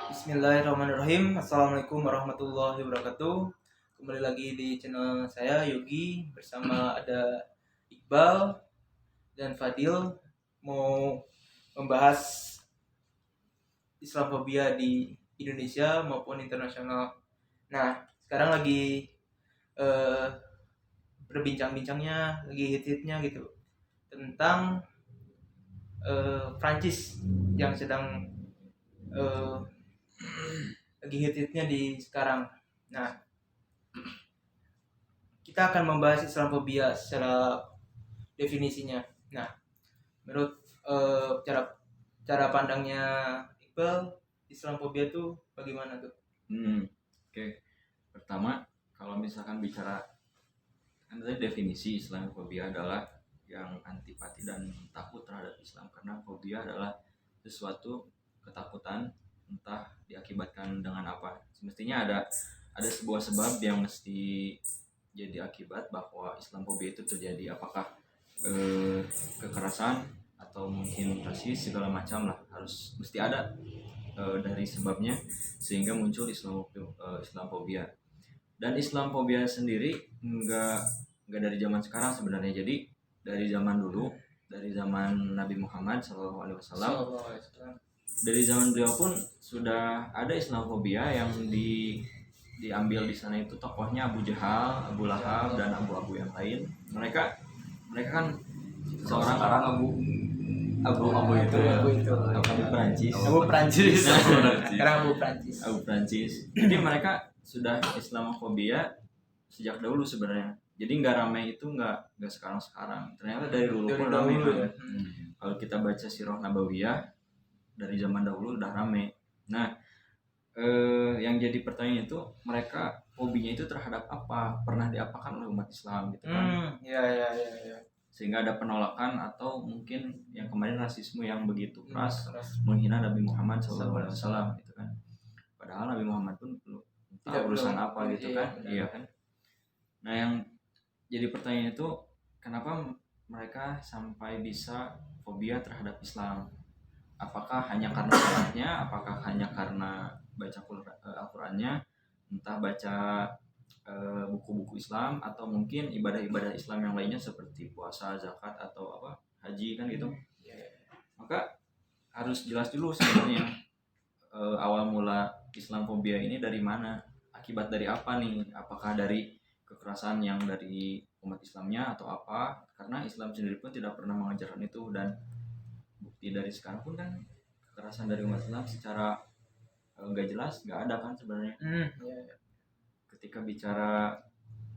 Bismillahirrahmanirrahim. Assalamualaikum warahmatullahi wabarakatuh. Kembali lagi di channel saya Yogi bersama ada Iqbal dan Fadil, mau membahas Islamofobia di Indonesia maupun internasional. Nah, sekarang lagi berbincang-bincangnya, lagi hit-hitnya gitu tentang Prancis yang sedang lagi hit-hitnya di sekarang. Nah, kita akan membahas Islamofobia secara definisinya. Nah, menurut cara pandangnya Iqbal, Islamofobia itu bagaimana tuh? Oke. Pertama, kalau misalkan bicara kan tadi definisi Islamofobia adalah yang antipati dan takut terhadap Islam, karena fobia adalah sesuatu ketakutan, entah diakibatkan dengan apa. Semestinya ada sebuah sebab yang mesti jadi akibat bahwa Islamofobia itu terjadi, apakah kekerasan atau mungkin rasis, segala macam lah, mesti ada dari sebabnya sehingga muncul Islamofobia. Dan Islamofobia sendiri enggak dari zaman sekarang sebenarnya. Jadi dari zaman dulu, dari zaman Nabi Muhammad SAW, dari zaman beliau pun sudah ada Islamofobia yang diambil di sana. Itu tokohnya Abu Jahal, Abu Lahab, dan Abu yang lain. Mereka kan seorang Abu Prancis. Jadi mereka sudah Islamofobia sejak dahulu sebenarnya. Jadi nggak ramai itu nggak sekarang. Ternyata dari dulu pun ramai kan. Kalau kita baca Sirah Nabawiyah dari zaman dahulu udah ramai. Nah, yang jadi pertanyaan itu, mereka fobinya itu terhadap apa? Pernah diapakan oleh umat Islam gitu kan? Iya. Sehingga ada penolakan atau mungkin yang kemarin rasisme yang begitu keras menghina Nabi Muhammad SAW gitu kan. Padahal Nabi Muhammad pun belum tahu urusan apa gitu kan. Iya kan. Nah, yang jadi pertanyaan itu, kenapa mereka sampai bisa fobia terhadap Islam? Apakah hanya karena sholatnya, apakah hanya karena baca Al-Qurannya, entah baca buku-buku Islam, atau mungkin ibadah-ibadah Islam yang lainnya seperti puasa, zakat, atau haji kan gitu. Maka harus jelas dulu sebenarnya awal mula Islamofobia ini dari mana, akibat dari apa nih? Apakah dari kekerasan yang dari umat Islamnya atau apa? Karena Islam sendiri pun tidak pernah mengajarkan itu, dan bukti dari sekarang pun kan kekerasan dari umat Islam secara nggak jelas nggak ada kan sebenarnya. Ketika bicara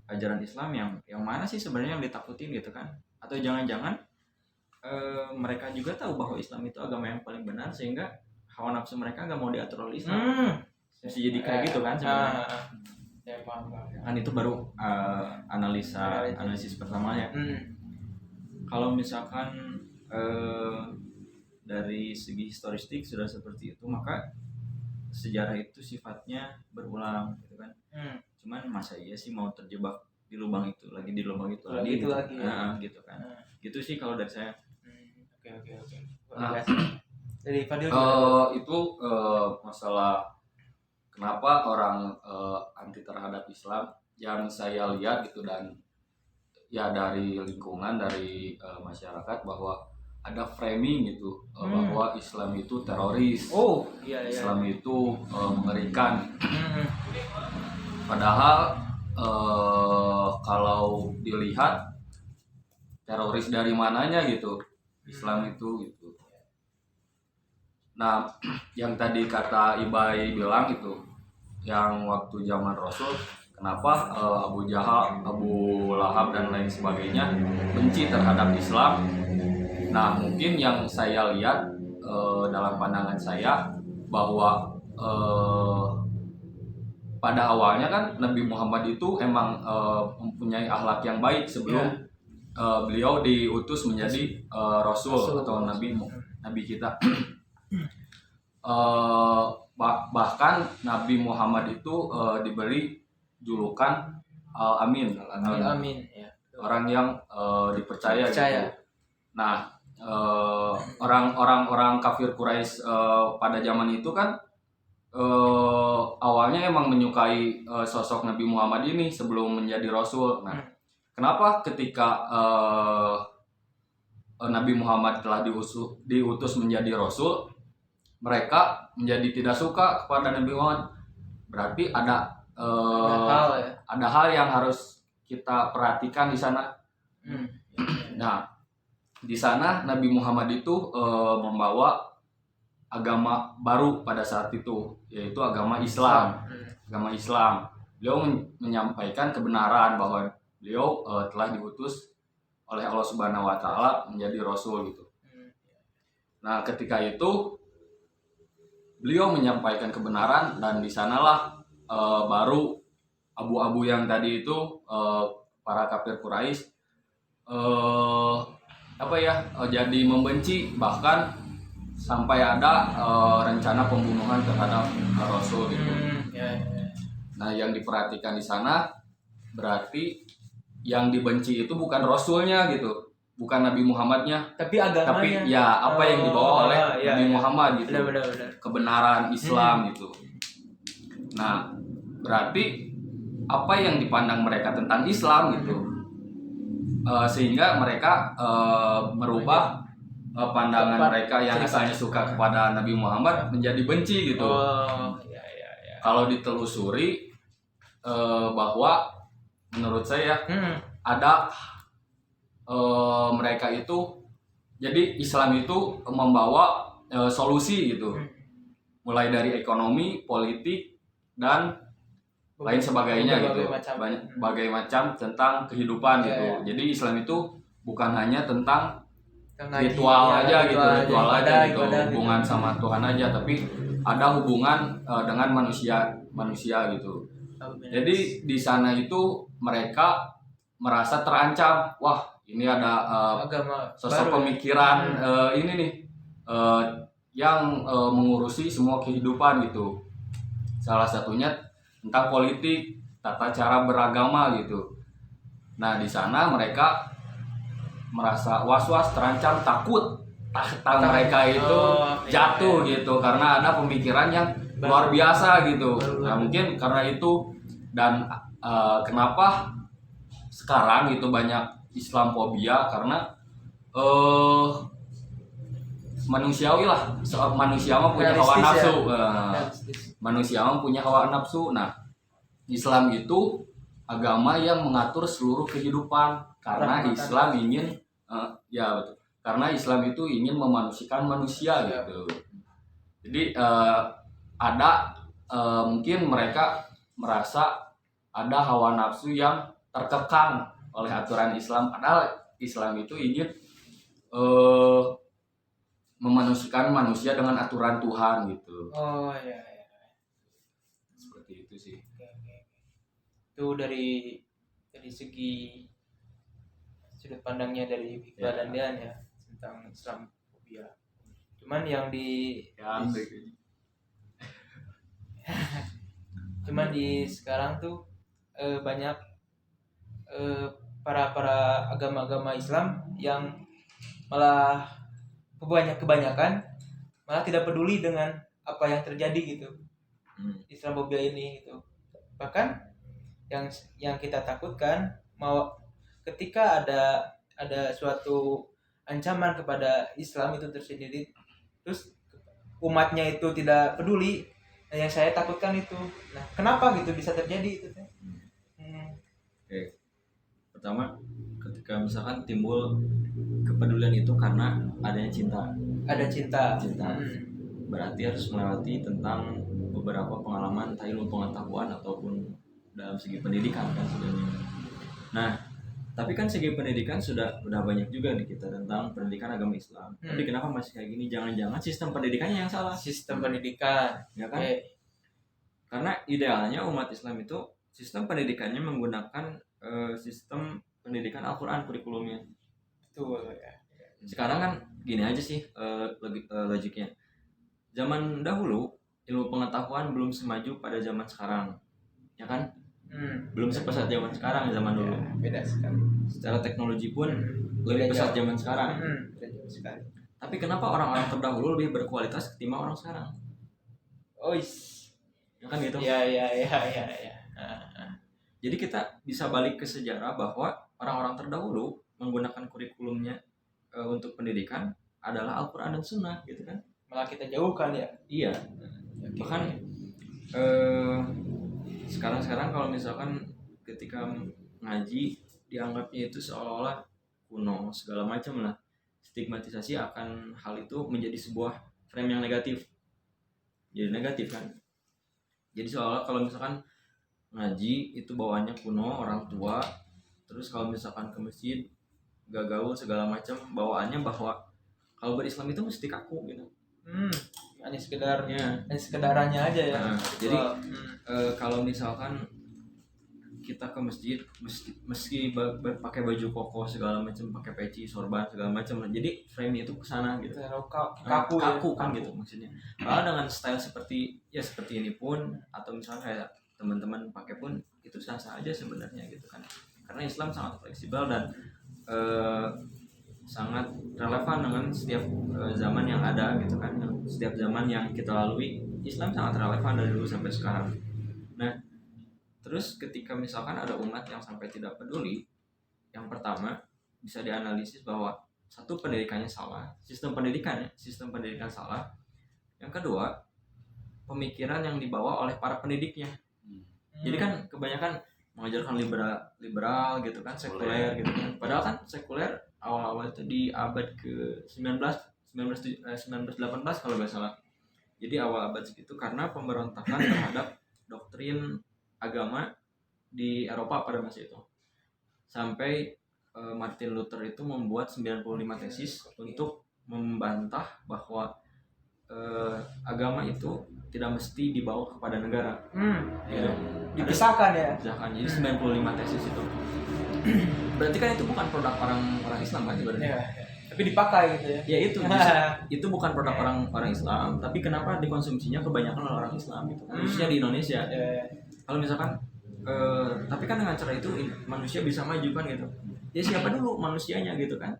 ajaran Islam yang mana sih sebenarnya yang ditakutin gitu kan? Atau jangan-jangan mereka juga tahu bahwa Islam itu agama yang paling benar, sehingga hawa nafsu mereka nggak mau diatur oleh Islam. Mesti jadi kayak gitu kan sebenarnya. Kan itu baru analisis pertamanya. Kalau misalkan dari segi historistik sudah seperti itu, maka sejarah itu sifatnya berulang gitu kan. Cuman masa iya sih mau terjebak di lubang itu lagi gitu. Gitu kan. Gitu sih kalau dari saya. Oke. Dari Fadil itu masalah kenapa orang anti terhadap Islam, yang saya lihat gitu, dan ya dari lingkungan, dari masyarakat, bahwa ada framing gitu, bahwa Islam itu teroris. Islam itu mengerikan. Padahal kalau dilihat teroris dari mananya gitu, Islam itu gitu. Nah, yang tadi kata Ibai bilang itu, yang waktu zaman Rasul, kenapa Abu Jahal, Abu Lahab, dan lain sebagainya benci terhadap Islam. Nah, mungkin yang saya lihat dalam pandangan saya, bahwa pada awalnya kan Nabi Muhammad itu emang mempunyai akhlak yang baik sebelum beliau diutus menjadi rasul atau nabi kita. Bahkan Nabi Muhammad itu diberi julukan Al-Amin, Amin ya. orang yang dipercaya. Percaya. Gitu. Nah, orang kafir Quraisy pada zaman itu kan awalnya emang menyukai sosok Nabi Muhammad ini sebelum menjadi rasul. Nah, kenapa ketika Nabi Muhammad telah diutus menjadi rasul, mereka menjadi tidak suka kepada Nabi Muhammad? Berarti ada hal yang harus kita perhatikan di sana. Nah, di sana Nabi Muhammad itu membawa agama baru pada saat itu, yaitu agama Islam. Agama Islam. Beliau menyampaikan kebenaran bahwa beliau telah diutus oleh Allah Subhanahu wa taala menjadi rasul gitu. Nah, ketika itu beliau menyampaikan kebenaran, dan di sanalah baru abu-abu yang tadi itu para kafir Quraisy jadi membenci, bahkan sampai ada rencana pembunuhan terhadap Rasul gitu. Nah, yang diperhatikan di sana berarti yang dibenci itu bukan Rasulnya gitu, bukan Nabi Muhammadnya, tapi agamanya. Tapi ya apa yang dibawa oleh Nabi Muhammad gitu. Benar. Kebenaran Islam gitu. Nah, berarti apa yang dipandang mereka tentang Islam gitu, sehingga mereka merubah pandangan mereka yang asalnya suka kepada Nabi Muhammad menjadi benci gitu. Kalau ditelusuri bahwa menurut saya ada mereka itu, jadi Islam itu membawa solusi gitu, mulai dari ekonomi, politik, dan lain sebagainya gitu, berbagai macam tentang kehidupan gitu. Jadi Islam itu bukan hanya tentang ritual aja gitu, hubungan sama Tuhan aja, tapi ada hubungan dengan manusia gitu. Jadi di sana itu mereka merasa terancam, wah ini ada sosok pemikiran ini nih yang mengurusi semua kehidupan gitu. Salah satunya tentang politik, tata cara beragama gitu. Nah, di sana mereka merasa was-was, terancam, takut tahta mereka itu jatuh gitu, karena ada pemikiran yang luar biasa gitu. Nah, mungkin karena itu, dan kenapa sekarang itu banyak Islamfobia, karena manusiawi lah, manusia mah punya hawa nafsu. Manusia mah punya hawa nafsu. Nah, Islam itu agama yang mengatur seluruh kehidupan, karena Islam ingin betul. Karena Islam itu ingin memanusiakan manusia gitu. Jadi ada mungkin mereka merasa ada hawa nafsu yang terkekang oleh aturan Islam, padahal Islam itu ingin memanusiakan manusia dengan aturan Tuhan gitu. Seperti itu sih. Itu dari segi sudut pandangnya dari Iqbal dan Dian ya tentang Islamfobia. Cuman cuman di sekarang tuh banyak para agama-agama Islam yang malah kebanyakan malah tidak peduli dengan apa yang terjadi gitu. Islamfobia ini gitu. Bahkan yang kita takutkan ketika ada suatu ancaman kepada Islam itu tersendiri, terus umatnya itu tidak peduli. Nah, yang saya takutkan itu. Nah, kenapa gitu bisa terjadi itu? Oke. Pertama, ketika misalkan timbul kepedulian itu karena adanya cinta. Ada cinta. Berarti harus melewati tentang beberapa pengalaman, ilmu pengetahuan ataupun dalam segi pendidikan kan sebenarnya. Nah, tapi kan segi pendidikan sudah banyak juga di kita tentang pendidikan agama Islam. Tapi kenapa masih kayak gini? Jangan-jangan sistem pendidikannya yang salah. Sistem pendidikan, ya kan? Karena idealnya umat Islam itu sistem pendidikannya menggunakan sistem pendidikan Al-Qur'an kurikulumnya. Betul ya. Sekarang kan gini aja sih logiknya. Zaman dahulu ilmu pengetahuan belum semaju pada zaman sekarang, ya kan? Belum sepesat zaman sekarang zaman dulu. Ya, beda sekali. Secara teknologi pun lebih Beda pesat jauh. zaman sekarang. Beda jauh sekali. Tapi kenapa orang-orang terdahulu lebih berkualitas ketimbang orang sekarang? Oh, Ya kan gitu. ya. Jadi kita bisa balik ke sejarah bahwa orang-orang terdahulu menggunakan kurikulumnya untuk pendidikan adalah Al-Quran dan Sunnah gitu kan. Malah kita jauhkan ya. Iya. Okay. Bahkan sekarang kalau misalkan ketika ngaji dianggapnya itu seolah-olah kuno segala macam lah, stigmatisasi akan hal itu menjadi sebuah frame yang negatif. Jadi negatif kan. Jadi seolah kalau misalkan ngaji itu bawaannya kuno, orang tua, terus kalau misalkan ke masjid gak gaul segala macam, bawaannya bahwa kalau berislam itu mesti kaku gitu. Hanya sekedarnya, Ya. hanya sekedarannya aja ya. Nah, jadi kalau misalkan kita ke masjid meski pakai baju koko segala macam, pakai peci, sorban segala macam, jadi frame itu kesana gitu. Kaku kan gitu maksudnya. Kalau dengan style seperti ini pun, atau misalnya kayak teman-teman pakai pun itu sah-sah aja sebenarnya gitu kan. Karena Islam sangat fleksibel dan sangat relevan dengan setiap zaman yang ada gitu kan. Setiap zaman yang kita lalui, Islam sangat relevan dari dulu sampai sekarang. Nah, terus ketika misalkan ada umat yang sampai tidak peduli, yang pertama bisa dianalisis bahwa satu, pendidikannya salah, sistem pendidikan salah. Yang kedua, pemikiran yang dibawa oleh para pendidiknya. Jadi kan kebanyakan mengajarkan liberal gitu kan, sekuler gitu kan. Padahal kan sekuler awal-awal itu di abad ke 1918 kalau nggak salah. Jadi awal abad segitu karena pemberontakan terhadap doktrin agama di Eropa pada masa itu. Sampai Martin Luther itu membuat 95 tesis untuk membantah bahwa agama itu tidak mesti dibawa kepada negara. Ya. Dipisahkan ya. Jadi 95 tesis itu. Berarti kan itu bukan produk orang Islam kan sebenarnya. Ya. Tapi dipakai gitu ya. Ya itu bukan produk orang Islam, tapi kenapa dikonsumsinya kebanyakan oleh orang Islam gitu. Khususnya di Indonesia. Ya. Kalau misalkan tapi kan dengan cara itu manusia bisa maju kan gitu. Ya siapa dulu manusianya gitu kan.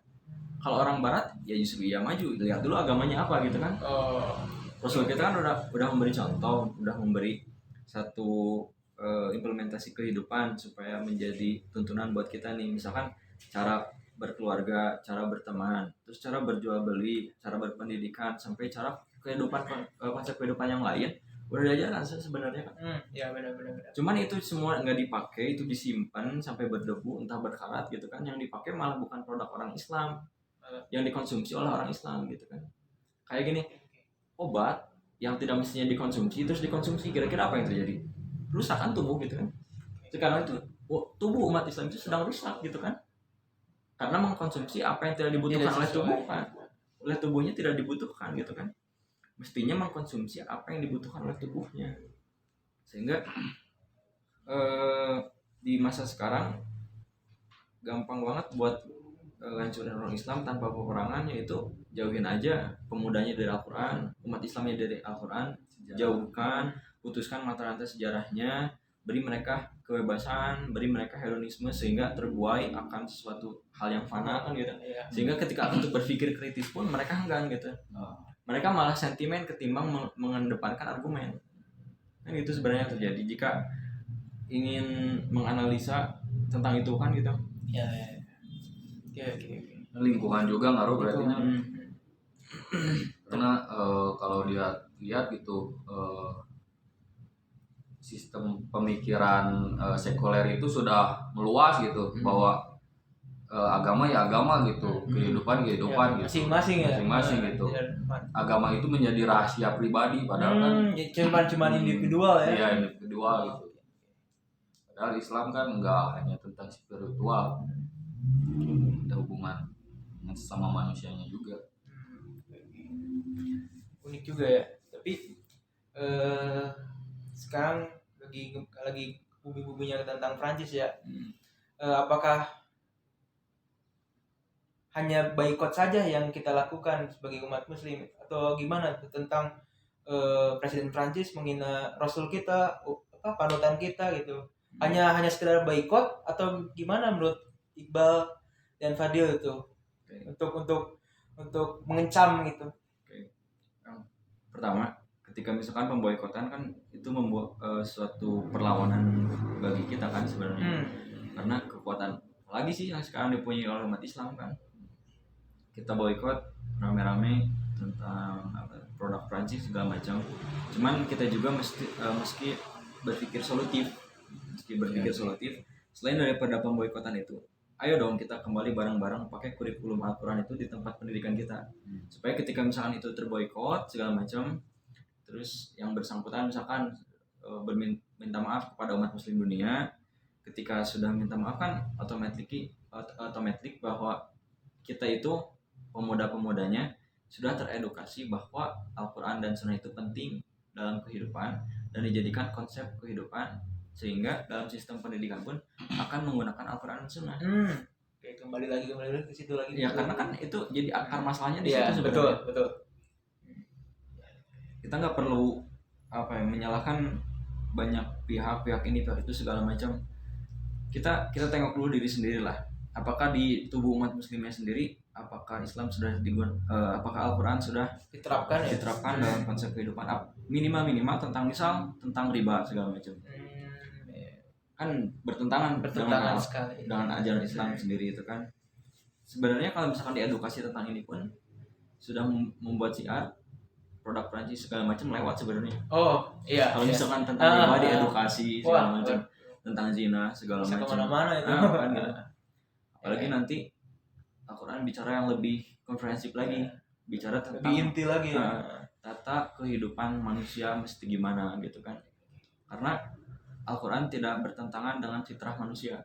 Kalau orang barat ya justru ia maju, lihat dulu agamanya apa gitu kan. Rasul kita kan udah memberi contoh, udah memberi satu implementasi kehidupan supaya menjadi tuntunan buat kita nih. Misalkan cara berkeluarga, cara berteman, terus cara berjual beli, cara berpendidikan, sampai cara konsep kehidupan yang lain udah diajarkan sebenarnya kan. Ya benar. Cuman itu semua nggak dipakai, itu disimpan sampai berdebu, entah berkarat gitu kan. Yang dipakai malah bukan produk orang Islam, yang dikonsumsi oleh orang Islam gitu kan. Kayak gini, obat yang tidak mestinya dikonsumsi terus dikonsumsi, kira-kira apa yang terjadi? Rusak kan tubuh gitu kan. Sekarang itu tubuh umat Islam itu sedang rusak gitu kan, karena mengkonsumsi apa yang tidak dibutuhkan oleh tubuh kan. Oleh tubuhnya tidak dibutuhkan gitu kan. Mestinya mengkonsumsi apa yang dibutuhkan oleh tubuhnya. Sehingga di masa sekarang gampang banget buat ngancurin orang Islam tanpa peperangan, yaitu jauhin aja pemudanya dari Al-Quran, umat Islamnya dari Al-Quran, jauhkan, putuskan mata rantai sejarahnya, beri mereka kebebasan, beri mereka hedonisme sehingga terbuai akan sesuatu hal yang fana kan gitu. Sehingga ketika untuk berpikir kritis pun mereka enggan gitu. Mereka malah sentimen ketimbang mengedepankan argumen. Kan itu sebenarnya terjadi jika ingin menganalisa tentang itu kan gitu. Ya. Oke. Lingkungan juga ngaruh berarti. Karena kalau dia lihat gitu, sistem pemikiran sekuler itu sudah meluas gitu, bahwa agama ya agama gitu, kehidupan Ya, gitu, masing-masing gitu. Agama itu menjadi rahasia pribadi, padahal kan cuma individual ya. Iya, individual gitu. Padahal Islam kan enggak hanya tentang spiritual, ada hubungan dengan sesama manusianya juga. Unik juga ya. Tapi sekarang lagi bumi-buminya tentang Prancis ya. Apakah hanya boikot saja yang kita lakukan sebagai umat muslim, atau gimana tuh tentang Presiden Prancis menghina Rasul kita, panutan kita gitu? Hanya sekedar boikot atau gimana menurut Iqbal dan Fadil itu? Oke. Untuk mengecam gitu. Yang pertama, ketika misalkan pemboikotan kan itu membuat suatu perlawanan bagi kita kan sebenarnya. Karena kekuatan lagi sih yang sekarang dipunyai oleh umat Islam kan, kita boikot rame-rame tentang produk Prancis segala macam. Cuman kita juga meski berpikir solutif, selain daripada pemboikotan itu, ayo dong kita kembali bareng-bareng pakai kurikulum Al-Quran itu di tempat pendidikan kita, supaya ketika misalkan itu terboikot segala macam, terus yang bersangkutan misalkan minta maaf kepada umat muslim dunia, ketika sudah minta maaf kan otomatis bahwa kita itu pemuda-pemudanya sudah teredukasi bahwa Al-Quran dan Sunnah itu penting dalam kehidupan dan dijadikan konsep kehidupan, sehingga dalam sistem pendidikan pun akan menggunakan Al-Quran dan Sunnah. Oke, kembali lagi ke situ lagi. Ya karena kan itu jadi akar masalahnya di Iya, situ sebenarnya. betul. Kita nggak perlu menyalahkan banyak pihak ini pihak itu segala macam. Kita tengok dulu diri sendiri lah. Apakah di tubuh umat muslimnya sendiri, apakah Islam sudah apakah Al-Quran sudah diterapkan dalam konsep kehidupan minimal tentang riba segala macam. Kan bertentangan dengan ajaran Islam sendiri itu kan. Sebenarnya kalau misalkan diedukasi tentang ini pun sudah membuat syiar produk Prancis segala macam lewat sebenarnya. Oh iya. Kalau misalkan tentang riba diedukasi segala macam, tentang zina segala macam. Kemana-mana itu. Kan, gitu. Apalagi nanti Al-Quran bicara yang lebih komprehensif lagi, bicara tentang lebih inti lagi. Tata kehidupan manusia mesti gimana gitu kan. Karena Al-Quran tidak bertentangan dengan fitrah manusia,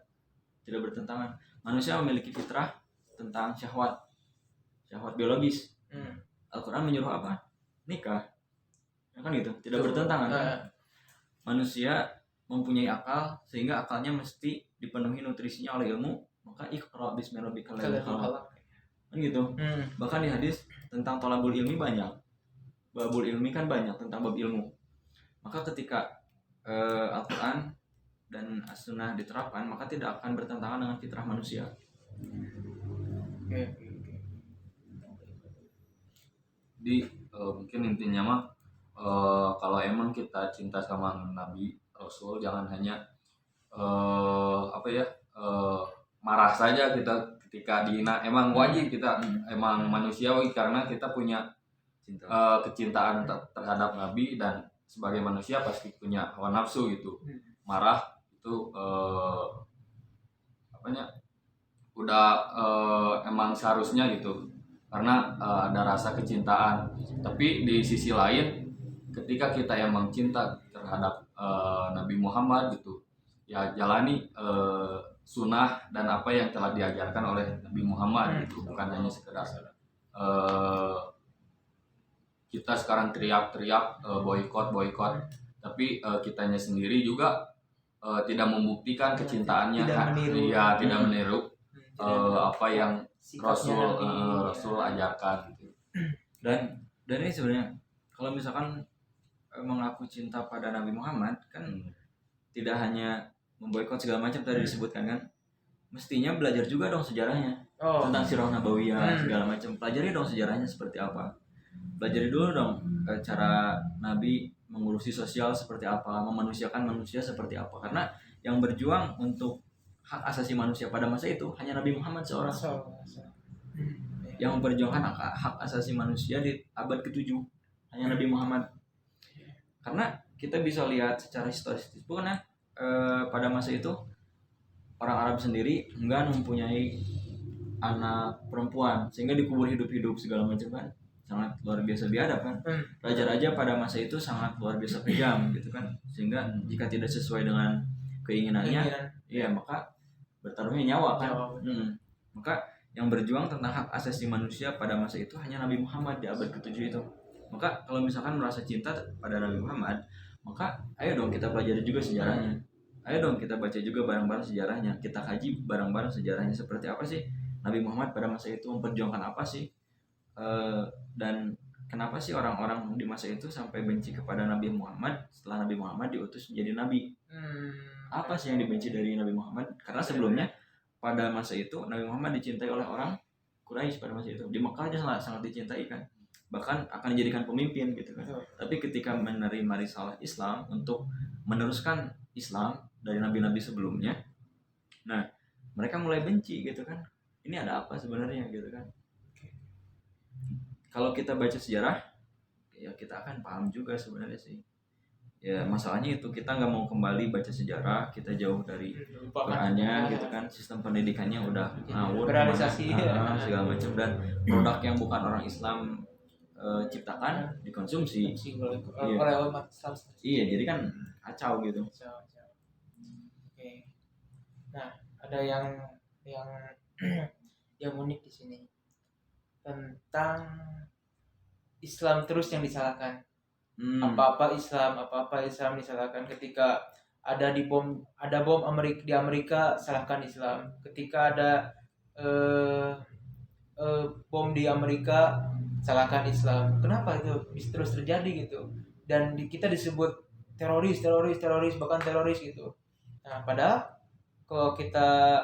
tidak bertentangan. Manusia memiliki fitrah tentang syahwat biologis. Al-Quran menyuruh apa? Nikah, ya kan gitu, tidak bertentangan kan? Manusia mempunyai akal, sehingga akalnya mesti dipenuhi nutrisinya oleh ilmu, maka iqra bismi rabbikal ladzi khalaq, kan gitu. Bahkan di hadis tentang thalabul ilmi banyak, babul ilmi kan banyak tentang bab ilmu. Maka ketika Al-Quran dan As-Sunnah diterapkan, maka tidak akan bertentangan dengan fitrah manusia. Di mungkin intinya mah kalau emang kita cinta sama Nabi Rasul, jangan hanya marah saja kita ketika dihina. Emang wajib kita, emang manusiawi karena kita punya kecintaan terhadap Nabi, dan sebagai manusia pasti punya hawa nafsu gitu. Marah itu udah emang seharusnya gitu, karena ada rasa kecintaan. Tapi di sisi lain, ketika kita emang cinta terhadap Nabi Muhammad gitu, ya jalani sunnah dan apa yang telah diajarkan oleh Nabi Muhammad gitu. Bukan hanya sekedar kita sekarang teriak-teriak boikot, tapi kitanya sendiri juga tidak membuktikan kecintaannya, tidak meniru apa yang Rasul ajarkan gitu. Dan ini sebenarnya kalau misalkan mengaku cinta pada Nabi Muhammad kan tidak hanya memboikot segala macam tadi disebutkan kan, mestinya belajar juga dong sejarahnya tentang sirah nabawiyah segala macam. Pelajari dong sejarahnya seperti apa, pelajari dulu dong cara Nabi mengurusi sosial seperti apa, memanusiakan manusia seperti apa. Karena yang berjuang untuk hak asasi manusia pada masa itu hanya Nabi Muhammad seorang. Yang memperjuangkan hak asasi manusia di abad ke-7 hanya Nabi Muhammad. Karena kita bisa lihat secara historis pun pada masa itu orang Arab sendiri enggak mempunyai anak perempuan, sehingga dikubur hidup-hidup segala macam kan. Sangat luar biasa biadab kan. Raja-raja pada masa itu sangat luar biasa kejam gitu kan. Sehingga jika tidak sesuai dengan keinginannya, ya maka bertaruhnya nyawa kan. Maka yang berjuang tentang hak asasi manusia pada masa itu hanya Nabi Muhammad di abad ke-7 itu. Maka kalau misalkan merasa cinta pada Nabi Muhammad, maka ayo dong kita pelajari juga sejarahnya. Ayo dong kita baca juga bareng-bareng sejarahnya. Kita kaji bareng-bareng sejarahnya seperti apa sih Nabi Muhammad pada masa itu memperjuangkan apa sih, dan kenapa sih orang-orang di masa itu sampai benci kepada Nabi Muhammad setelah Nabi Muhammad diutus menjadi nabi. Apa sih yang dibenci dari Nabi Muhammad? Karena sebelumnya pada masa itu Nabi Muhammad dicintai oleh orang Quraisy pada masa itu. Di Mekah dia sangat dicintai kan. Bahkan akan dijadikan pemimpin gitu kan. Tapi ketika menerima risalah Islam untuk meneruskan Islam dari nabi-nabi sebelumnya, nah mereka mulai benci gitu kan. Ini ada apa sebenarnya gitu kan. Kalau kita baca sejarah ya kita akan paham juga sebenarnya sih. Ya masalahnya itu kita nggak mau kembali baca sejarah, kita jauh dari Qurannya gitu kan, sistem pendidikannya udah ngawur, segala macam, dan produk yang bukan orang Islam ciptakan dikonsumsi oleh umat Islam. Iya, jadi kan kacau gitu. Oke. Nah, ada yang yang unik di sini tentang Islam terus yang disalahkan. Apa-apa Islam disalahkan. Ketika ada bom Amerika salahkan Islam. Ketika ada bom di Amerika salahkan Islam. Kenapa itu bisa terus terjadi gitu? Dan kita disebut teroris bahkan teroris gitu. Nah, padahal kalau kita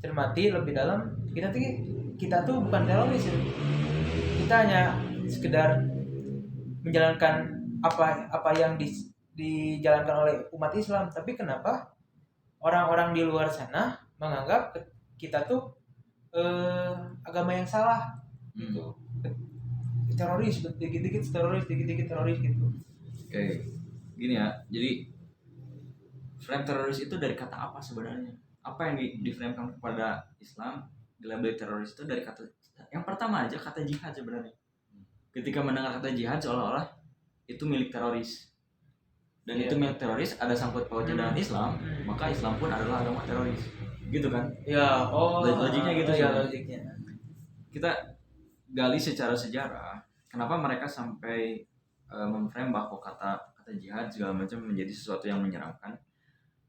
cermati lebih dalam, kita tuh bukan teroris. Kita hanya sekedar menjalankan apa yang dijalankan oleh umat Islam. Tapi kenapa orang-orang di luar sana menganggap kita tuh agama yang salah gitu. Teroris, dikit-dikit teroris gitu. Oke, gini ya. Jadi frame teroris itu dari kata apa sebenarnya? Apa yang diframekan kepada Islam dilabeli teroris itu dari kata yang pertama aja, kata jihad sebenarnya. Ketika mendengar kata jihad seolah-olah itu milik teroris. Dan itu milik teroris ada sangkut pautnya dengan Islam, maka Islam pun adalah agama teroris. Gitu kan? Ya, logiknya gitu ya, logiknya. Kita gali secara sejarah, kenapa mereka sampai memframe bahwa kata jihad segala macam menjadi sesuatu yang menyeramkan.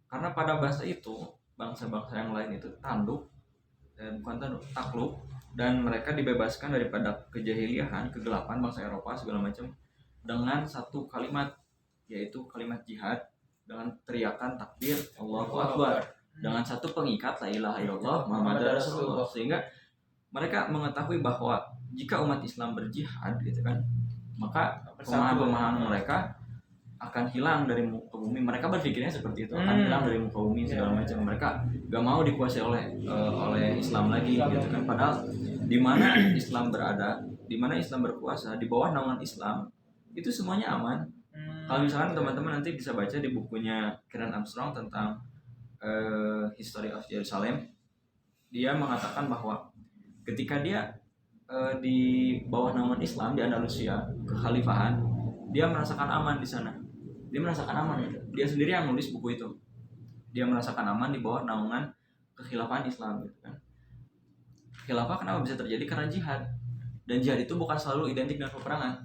Karena pada bahasa itu bangsa-bangsa yang lain itu takluk, dan mereka dibebaskan daripada kejahiliahan, kegelapan bangsa Eropa segala macam dengan satu kalimat, yaitu kalimat jihad, dengan teriakan takbir Allahu Akbar, dengan satu pengikat la ilaha illallah Muhammadar Rasulullah. Sehingga mereka mengetahui bahwa jika umat Islam berjihad gitu kan, maka pemahaman mereka akan hilang dari muka bumi. Mereka berpikirnya seperti itu, akan hilang dari muka bumi segala macam. Mereka gak mau dikuasai oleh Islam lagi gitu kan. Padahal di mana Islam berada, di mana Islam berkuasa, di bawah naungan Islam, itu semuanya aman. Kalau misalkan teman-teman nanti bisa baca di bukunya Karen Armstrong tentang History of Jerusalem, dia mengatakan bahwa ketika dia di bawah naungan Islam di Andalusia, kekhalifahan, dia merasakan aman di sana. Dia merasakan aman gitu. Dia sendiri yang nulis buku itu. Dia merasakan aman di bawah naungan kekhilafahan Islam gitu kan. Khilafah kenapa bisa terjadi? Karena jihad. Dan jihad itu bukan selalu identik dengan peperangan.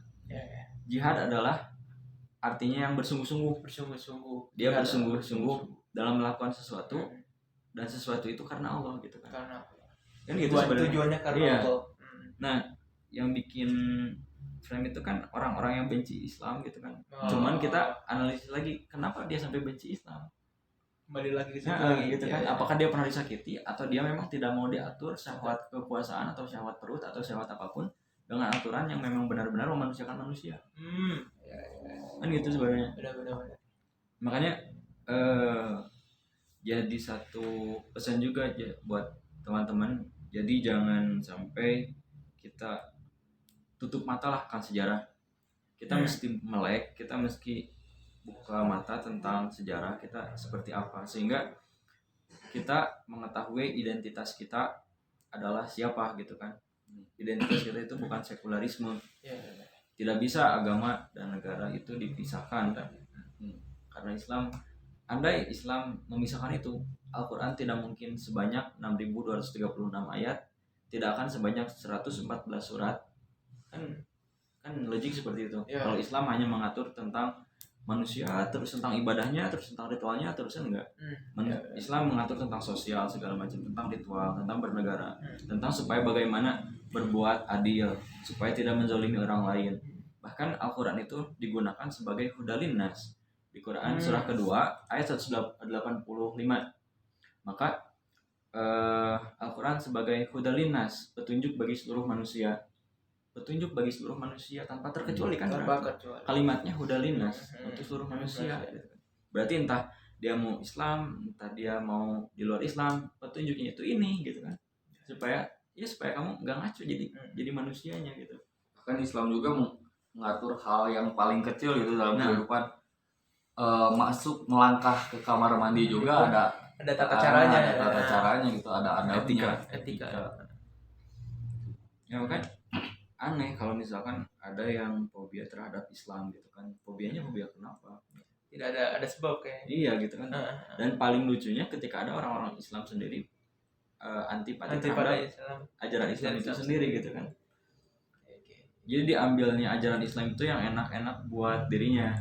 Jihad adalah artinya yang bersungguh-sungguh. Dia bersungguh-sungguh dalam melakukan sesuatu, dan sesuatu itu karena Allah gitu kan. Kan gitu sebenarnya. Tujuannya karena Allah. Nah, yang bikin frame itu kan orang-orang yang benci Islam gitu kan. Cuman kita analisis lagi kenapa dia sampai benci Islam. Kembali lagi ke situ gitu kan. Apakah dia pernah disakiti atau dia memang tidak mau diatur syahwat kekuasaan atau syahwat perut atau syahwat apapun dengan aturan yang memang benar-benar memanusiakan manusia. Kan gitu sebenarnya. Benar. Makanya jadi satu pesan juga buat teman-teman. Jadi jangan sampai kita tutup mata lah akan sejarah. Kita mesti melek, kita mesti buka mata tentang sejarah kita seperti apa, sehingga kita mengetahui identitas kita adalah siapa gitu kan. Identitas kita itu bukan sekularisme. Tidak bisa agama dan negara itu dipisahkan kan. Karena Islam, andai Islam memisahkan itu, Al-Quran tidak mungkin sebanyak 6.236 ayat, tidak akan sebanyak 114 surat. Kan logik seperti itu. Kalau Islam hanya mengatur tentang manusia, terus tentang ibadahnya, terus tentang ritualnya, terusnya enggak. Islam mengatur tentang sosial segala macam, tentang ritual, tentang bernegara, tentang supaya bagaimana berbuat adil, supaya tidak menzalimi orang lain. Bahkan Al-Quran itu digunakan sebagai hudalin nas. Di Quran surah kedua ayat 185. Maka Al-Quran sebagai hudalin nas, petunjuk bagi seluruh manusia. Petunjuk bagi seluruh manusia tanpa terkecuali kan, kalimatnya hudalinas untuk seluruh manusia. Berarti entah dia mau Islam, entah dia mau di luar Islam, petunjuknya itu ini gitu kan, supaya kamu nggak ngaco jadi manusianya gitu. Bahkan Islam juga mengatur hal yang paling kecil gitu dalam kehidupan. Masuk melangkah ke kamar mandi juga ada tata caranya, ada tata caranya gitu, ada etika. Ya kan aneh kalau misalkan ada yang fobia terhadap Islam gitu kan. Fobianya fobia kenapa? Tidak ada sebab kayak. Iya gitu kan. Dan paling lucunya ketika ada orang-orang Islam sendiri antipati terhadap ajaran Islam itu sendiri gitu kan. Jadi diambilnya ajaran Islam itu yang enak-enak buat dirinya.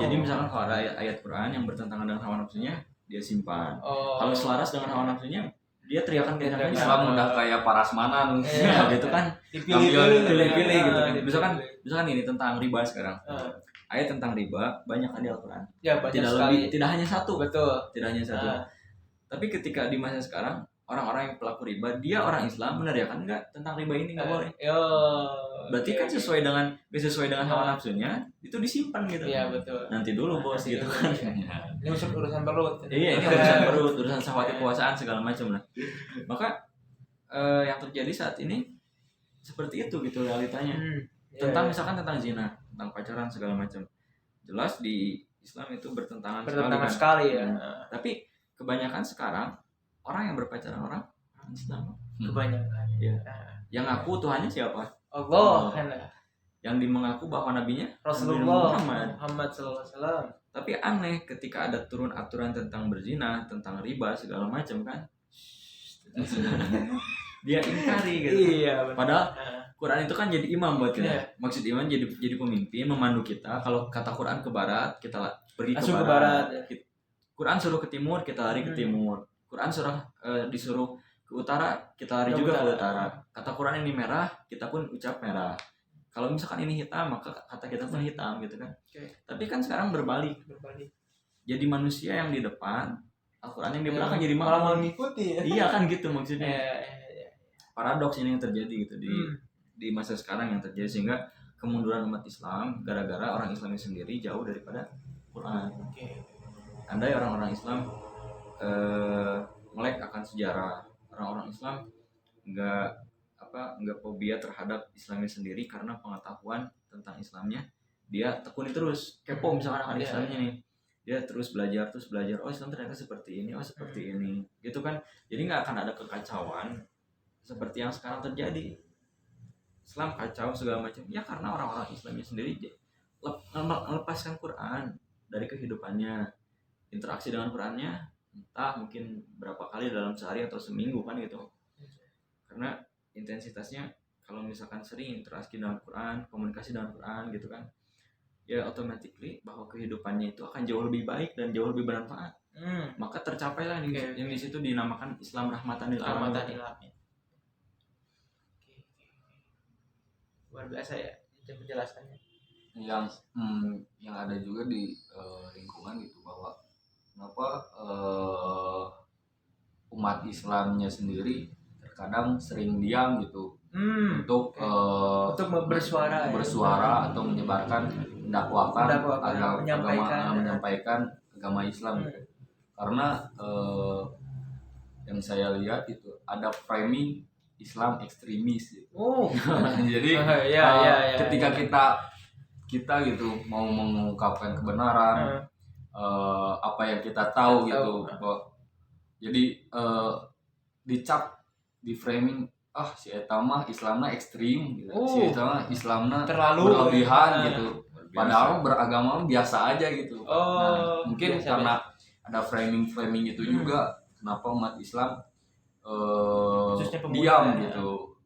Jadi misalkan kalau ada ayat Quran yang bertentangan dengan hawa nafsunya, dia simpan. Kalau selaras dengan hawa nafsunya, dia teriakan Islam udah kayak parasmana gitu kan. Dipilih-pilih gitu kan. Misalkan ini tentang riba sekarang. Ayat tentang riba banyak di Al-Quran. Ya, tidak hanya satu. Betul. Tidak hanya satu. Tapi ketika di masa sekarang orang-orang yang pelaku riba, dia orang Islam meneriakan enggak tentang riba ini enggak boleh. Berarti kan sesuai dengan hawa nafsunya itu disimpan gitu. Iya, betul. Nanti dulu bos gitu kan. Ini urusan perut. Iya, ini urusan perut, urusan syahwat kekuasaan segala macam lah. Maka yang terjadi saat ini seperti itu gitu realitanya. Tentang misalkan tentang zina, tentang pacaran segala macam. Jelas di Islam itu bertentangan sekali ya. Tapi kebanyakan sekarang orang yang berpacaran orang Islam. Kebanyakan. Ya. Yang ngaku Tuhannya siapa? Allah. Yang mengaku bahwa nabinya Rasulullah Muhammad SAW. Tapi aneh ketika ada turun aturan tentang berzina, tentang riba segala macam kan. Dia ingkari gitu. Iya, benar. Padahal Quran itu kan jadi imam buat kita. Maksud imam jadi pemimpin, memandu kita. Kalau kata Quran ke barat, kita pergi ke barat. Quran suruh ke timur, kita lari ke timur. Quran disuruh ke utara, kita lari juga ke utara. Kata Quran ini merah, kita pun ucap merah. Kalau misalkan ini hitam, maka kata kita pun hitam gitu kan. Tapi kan sekarang berbalik. Jadi manusia yang di depan, Al-Quran yang di belakang jadi malah mengikuti. Iya kan gitu maksudnya. Paradoks ini yang terjadi gitu di masa sekarang yang terjadi, sehingga kemunduran umat Islam gara-gara orang Islamnya sendiri jauh daripada Quran. Andai orang-orang Islam melek akan sejarah, orang-orang Islam nggak fobia terhadap Islamnya sendiri karena pengetahuan tentang Islamnya, dia tekuni terus, kepo misalkan akan Islamnya nih, dia terus belajar, oh Islam ternyata seperti ini, seperti ini gitu kan. Jadi nggak akan ada kekacauan seperti yang sekarang terjadi. Islam kacau segala macam ya karena orang-orang Islamnya sendiri melepaskan Quran dari kehidupannya, interaksi dengan Qurannya entah mungkin berapa kali dalam sehari atau seminggu kan gitu. Karena intensitasnya kalau misalkan sering interaksi dengan Quran, komunikasi dengan Quran gitu kan, ya automatically bahwa kehidupannya itu akan jauh lebih baik dan jauh lebih bermanfaat. Maka tercapailah yang di situ dinamakan Islam rahmatan lil alamin. Luar biasa ya penjelasannya. Yang ada juga di lingkungan gitu, bahwa kenapa umat Islamnya sendiri terkadang sering diam gitu untuk bersuara atau menyebarkan mendakwakan menyampaikan agama Islam gitu. Karena yang saya lihat itu ada framing Islam ekstremis gitu. Jadi ketika kita gitu mau mengungkapkan kebenaran apa yang kita tahu gitu, jadi dicap di framing si eta mah Islamna ekstrim gitu. Si eta mah Islamna terlalu berlebihan gitu. Padahal beragama biasa aja gitu. Mungkin karena ada framing itu juga kenapa umat Islam diam gitu.